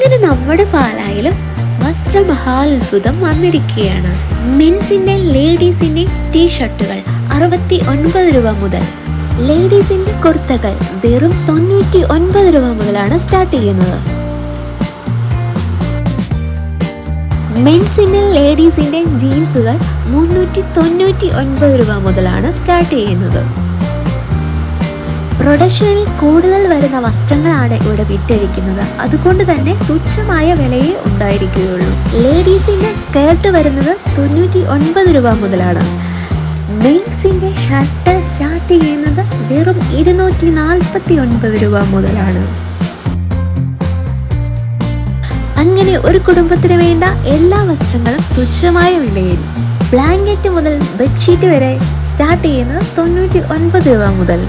അങ്ങനെ നമ്മുടെ പാലായിലും വസ്ത്രമഹാത്ഭുതം വന്നിരിക്കുകയാണ്. മെൻസിന്റെ ലേഡീസിന്റെ ടീഷർട്ടുകൾ 69 രൂപ മുതൽ, ലേഡീസിന്റെ കുർത്തകൾ വെറും 99 രൂപ മുതലാണ് സ്റ്റാർട്ട് ചെയ്യുന്നത്. മെൻസിന്റെ ലേഡീസിന്റെ ജീൻസുകൾ 399 രൂപ മുതലാണ് സ്റ്റാർട്ട് ചെയ്യുന്നത്. പ്രൊഡക്ഷനിൽ കൂടുതൽ വരുന്ന വസ്ത്രങ്ങളാണ് ഇവിടെ വിറ്റഴിക്കുന്നത്. അതുകൊണ്ട് തന്നെ തുച്ഛമായ വിലയേ ഉണ്ടായിരിക്കുകയുള്ളൂ. ലേഡീസിന്റെ സ്കേർട്ട് വരുന്നത് 99 രൂപ മുതലാണ്. മെൻസിന്റെ ഷർട്ട് സ്റ്റാർട്ട് ചെയ്യുന്നത് വെറും 249 രൂപ മുതലാണ്. അങ്ങനെ ഒരു കുടുംബത്തിന് വേണ്ട എല്ലാ വസ്ത്രങ്ങളും തുച്ഛമായ വിലയിൽ. ബ്ലാങ്കറ്റ് മുതൽ ബെഡ്ഷീറ്റ് വരെ സ്റ്റാർട്ട് ചെയ്യുന്നത് 99 രൂപ മുതൽ.